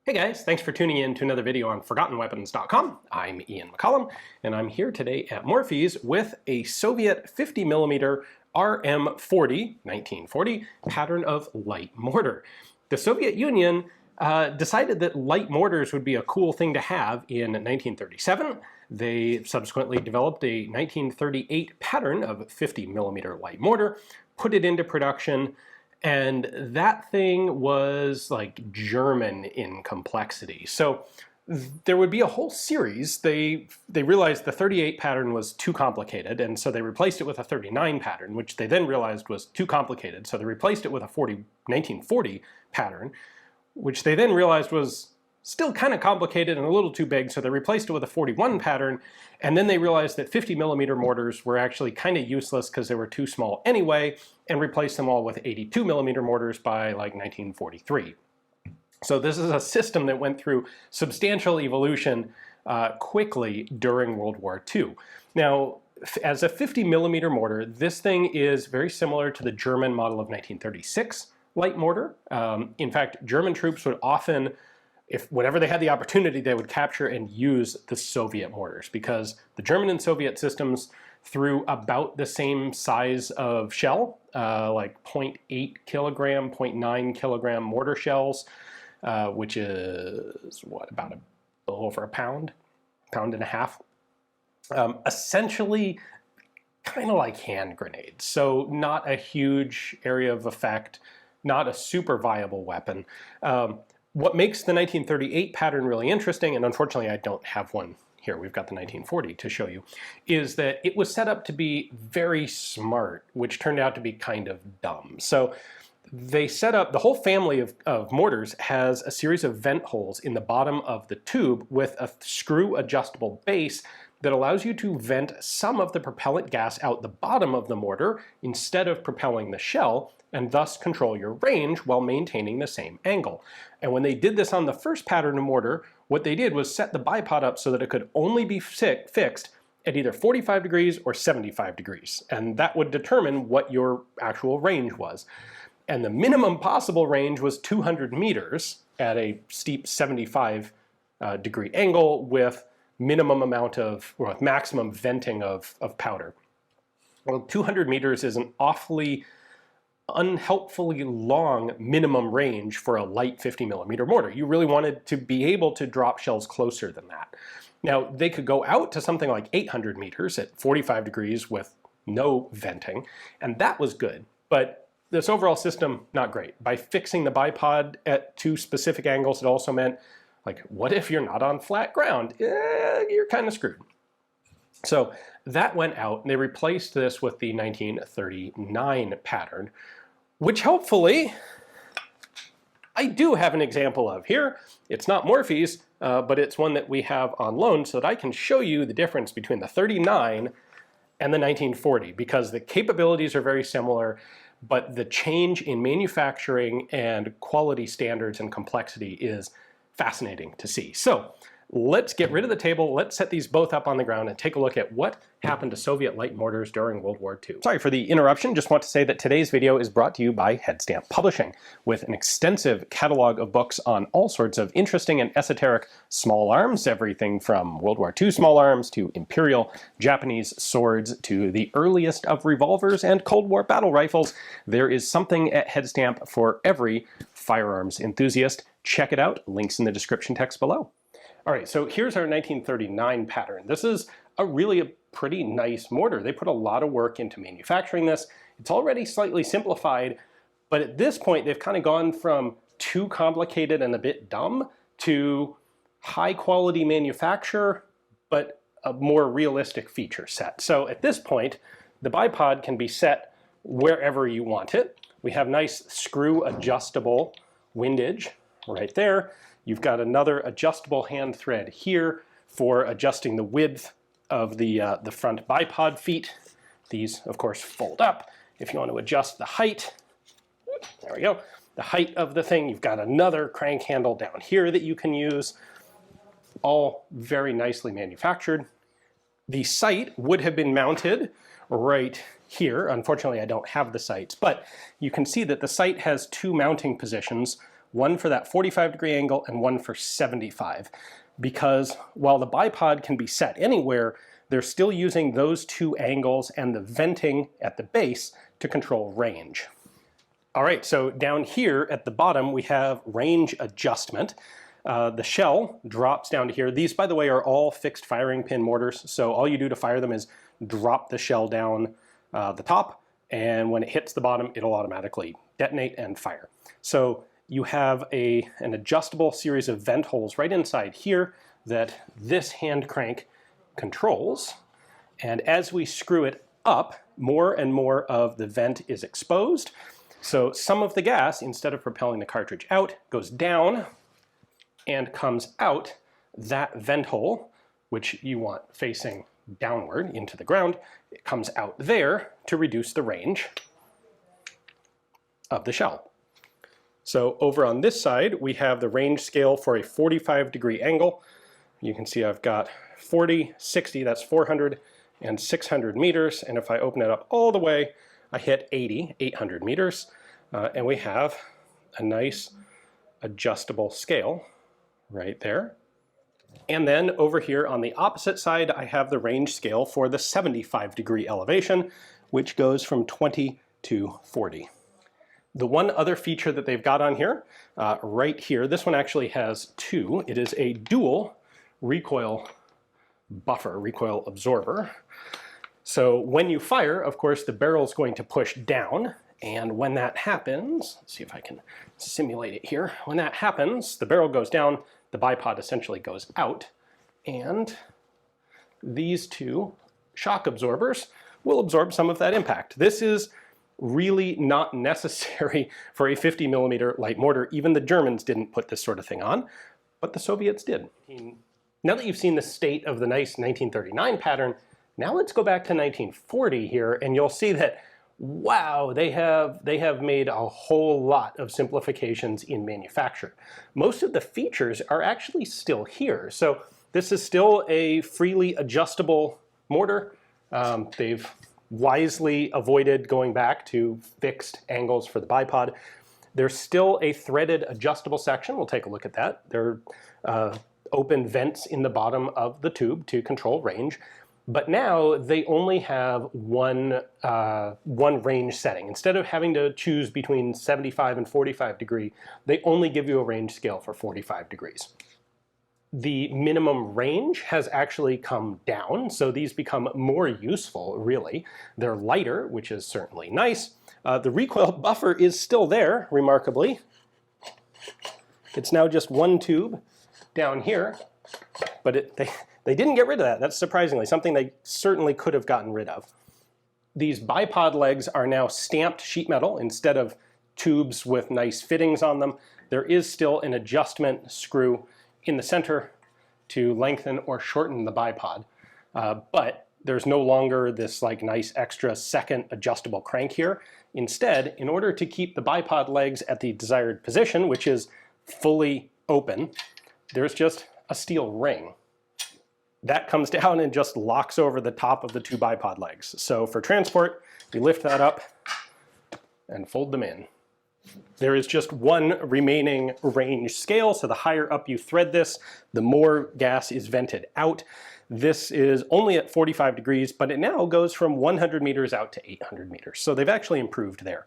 Hey guys, thanks for tuning in to another video on ForgottenWeapons.com. I'm Ian McCollum, and I'm here today at Morphy's with a Soviet 50mm RM-40, 1940, pattern of light mortar. The Soviet Union decided that light mortars would be a cool thing to have in 1937. They subsequently developed a 1938 pattern of 50mm light mortar, put it into production, and that thing was like German in complexity. So there would be a whole series. They realized the 38 pattern was too complicated, and so they replaced it with a 39 pattern, which they then realized was too complicated. So they replaced it with a 1940 pattern, which they then realized was still kind of complicated and a little too big, so they replaced it with a 41 pattern, and then they realized that 50mm mortars were actually kind of useless because they were too small anyway, and replaced them all with 82mm mortars by like 1943. So this is a system that went through substantial evolution quickly during World War II. Now, as a 50mm mortar, this thing is very similar to the German model of 1936 light mortar. In fact, German troops would often, whenever they had the opportunity, they would capture and use the Soviet mortars, because the German and Soviet systems threw about the same size of shell, like 0.8 kilogram, 0.9 kilogram mortar shells, which is what, about a little over a pound and a half. Essentially kind of like hand grenades, so not a huge area of effect, not a super viable weapon. What makes the 1938 pattern really interesting, and unfortunately I don't have one here, we've got the 1940 to show you, is that it was set up to be very smart, which turned out to be kind of dumb. So they set up, the whole family of mortars has a series of vent holes in the bottom of the tube with a screw adjustable base that allows you to vent some of the propellant gas out the bottom of the mortar instead of propelling the shell, and thus control your range while maintaining the same angle. And when they did this on the first pattern of mortar, what they did was set the bipod up so that it could only be fixed at either 45 degrees or 75 degrees. And that would determine what your actual range was. And the minimum possible range was 200 meters at a steep 75 degree angle with minimum amount of, or maximum venting of powder. Well, 200 meters is an awfully unhelpfully long minimum range for a light 50mm mortar. You really wanted to be able to drop shells closer than that. Now, they could go out to something like 800 meters at 45 degrees with no venting, and that was good, but this overall system, not great. By fixing the bipod at two specific angles, it also meant, like, what if you're not on flat ground? You're kind of screwed. So that went out, and they replaced this with the 1939 pattern, which hopefully I do have an example of here. It's not Morphy's, but it's one that we have on loan so that I can show you the difference between the 39 and the 1940, because the capabilities are very similar, but the change in manufacturing and quality standards and complexity is fascinating to see. So let's get rid of the table, let's set these both up on the ground and take a look at what happened to Soviet light mortars during World War II. Sorry for the interruption, just want to say that today's video is brought to you by Headstamp Publishing, with an extensive catalog of books on all sorts of interesting and esoteric small arms, everything from World War II small arms to Imperial Japanese swords to the earliest of revolvers and Cold War battle rifles. There is something at Headstamp for every firearms enthusiast. Check it out, links in the description text below. All right, so here's our 1939 pattern. This is really a pretty nice mortar. They put a lot of work into manufacturing this. It's already slightly simplified, but at this point they've kind of gone from too complicated and a bit dumb to high quality manufacture, but a more realistic feature set. So at this point, the bipod can be set wherever you want it. We have nice screw adjustable windage right there. You've got another adjustable hand thread here for adjusting the width of the front bipod feet. These, of course, fold up. If you want to adjust the height, there we go, the height of the thing, you've got another crank handle down here that you can use. All very nicely manufactured. The sight would have been mounted right here. Unfortunately, I don't have the sights, but you can see that the sight has two mounting positions. one for that 45-degree angle and one for 75. Because while the bipod can be set anywhere, they're still using those two angles and the venting at the base to control range. All right, so down here at the bottom we have range adjustment. The shell drops down to here. These, by the way, are all fixed firing pin mortars, so all you do to fire them is drop the shell down the top, and when it hits the bottom, it'll automatically detonate and fire. So you have an adjustable series of vent holes right inside here that this hand crank controls, and as we screw it up, more and more of the vent is exposed. So some of the gas, instead of propelling the cartridge out, goes down and comes out that vent hole, which you want facing downward into the ground. It comes out there to reduce the range of the shell. So over on this side, we have the range scale for a 45-degree angle. You can see I've got 40, 60, that's 400, and 600 meters. And if I open it up all the way, I hit 80, 800 meters. And we have a nice adjustable scale right there. And then over here on the opposite side, I have the range scale for the 75-degree elevation, which goes from 20 to 40. The one other feature that they've got on here, right here, this one actually has two. It is a dual recoil buffer, recoil absorber. So when you fire, of course, the barrel is going to push down. And when that happens, let's see if I can simulate it here. When that happens, the barrel goes down, the bipod essentially goes out, and these two shock absorbers will absorb some of that impact. This is really not necessary for a 50mm light mortar. Even the Germans didn't put this sort of thing on, but the Soviets did. Now that you've seen the state of the nice 1939 pattern, now let's go back to 1940 here, and you'll see that, wow, they have made a whole lot of simplifications in manufacture. Most of the features are actually still here. So this is still a freely adjustable mortar. They've wisely avoided going back to fixed angles for the bipod. There's still a threaded adjustable section. We'll take a look at that. There are open vents in the bottom of the tube to control range. But now they only have one range setting. Instead of having to choose between 75 and 45 degree, they only give you a range scale for 45 degrees. The minimum range has actually come down, so these become more useful, really. They're lighter, which is certainly nice. The recoil buffer is still there, remarkably. It's now just one tube down here, but they didn't get rid of that. That's surprisingly something they certainly could have gotten rid of. These bipod legs are now stamped sheet metal instead of tubes with nice fittings on them. There is still an adjustment screw in the center to lengthen or shorten the bipod, but there's no longer this like nice extra second adjustable crank here. Instead, in order to keep the bipod legs at the desired position, which is fully open, there's just a steel ring. That comes down and just locks over the top of the two bipod legs. So for transport, we lift that up and fold them in. There is just one remaining range scale, so the higher up you thread this, the more gas is vented out. This is only at 45 degrees, but it now goes from 100 meters out to 800 meters. So they've actually improved there.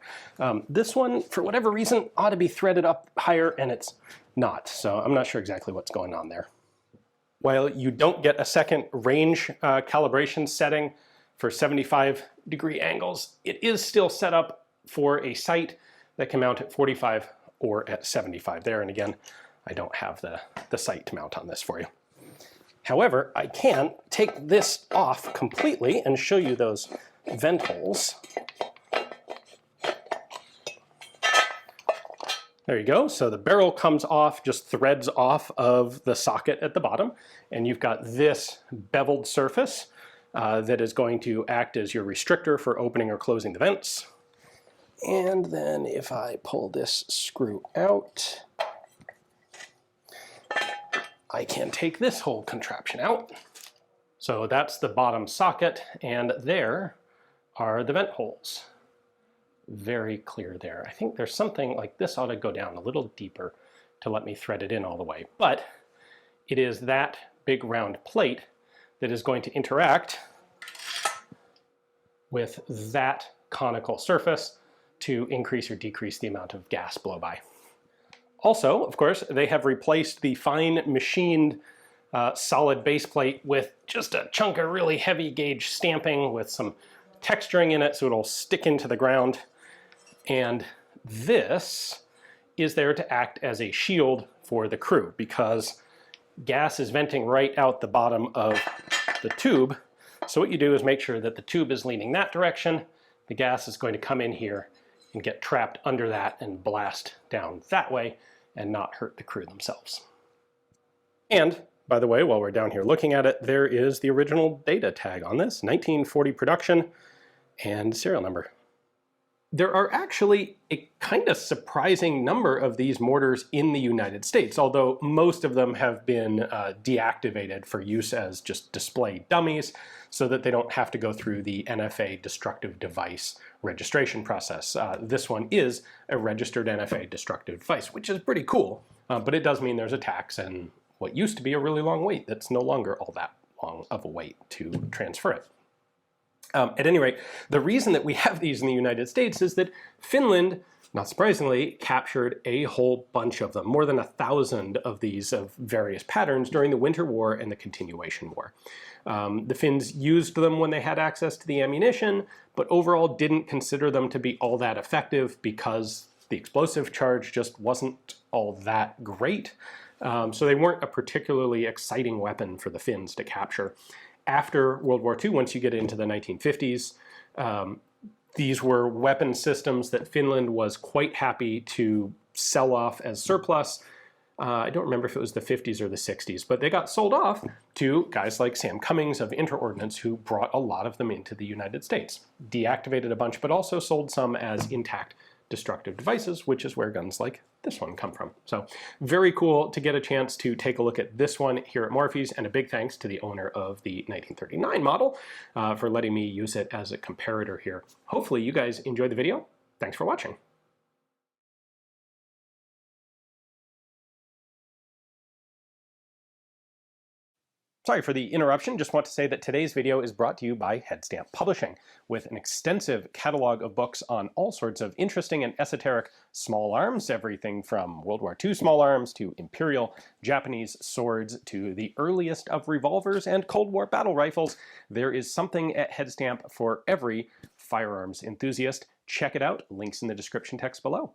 This one, for whatever reason, ought to be threaded up higher, and it's not. So I'm not sure exactly what's going on there. While you don't get a second range calibration setting for 75-degree angles, it is still set up for a sight that can mount at 45 or at 75 there. And again, I don't have the sight to mount on this for you. However, I can take this off completely and show you those vent holes. There you go. So the barrel comes off, just threads off of the socket at the bottom, and you've got this beveled surface that is going to act as your restrictor for opening or closing the vents. And then if I pull this screw out, I can take this whole contraption out. So that's the bottom socket, and there are the vent holes. very clear there. I think there's something like this ought to go down a little deeper to let me thread it in all the way. But it is that big round plate that is going to interact with that conical surface to increase or decrease the amount of gas blowby. Also, of course, they have replaced the fine machined solid base plate with just a chunk of really heavy gauge stamping with some texturing in it so it'll stick into the ground. And this is there to act as a shield for the crew because gas is venting right out the bottom of the tube. So what you do is make sure that the tube is leaning that direction. The gas is going to come in here and get trapped under that and blast down that way and not hurt the crew themselves. And by the way, while we're down here looking at it, there is the original data tag on this, 1940 production and serial number. There are actually a kind of surprising number of these mortars in the United States, although most of them have been deactivated for use as just display dummies so that they don't have to go through the NFA destructive device registration process. This one is a registered NFA destructive device, which is pretty cool, but it does mean there's a tax and what used to be a really long wait that's no longer all that long of a wait to transfer it. At any rate, the reason that we have these in the United States is that Finland, not surprisingly, captured a whole bunch of them, more than 1,000 of these of various patterns during the Winter War and the Continuation War. The Finns used them when they had access to the ammunition, but overall didn't consider them to be all that effective because the explosive charge just wasn't all that great. So they weren't a particularly exciting weapon for the Finns to capture. After World War II, once you get into the 1950s, these were weapon systems that Finland was quite happy to sell off as surplus. I don't remember if it was the 50s or the 60s, but they got sold off to guys like Sam Cummings of Interordnance, who brought a lot of them into the United States. Deactivated a bunch, but also sold some as intact destructive devices, which is where guns like this one come from. So very cool to get a chance to take a look at this one here at Morphy's, and a big thanks to the owner of the 1939 model for letting me use it as a comparator here. Hopefully you guys enjoyed the video. Thanks for watching. Sorry for the interruption, just want to say that today's video is brought to you by Headstamp Publishing, with an extensive catalog of books on all sorts of interesting and esoteric small arms, everything from World War II small arms to Imperial Japanese swords to the earliest of revolvers and Cold War battle rifles. There is something at Headstamp for every firearms enthusiast. Check it out, links in the description text below.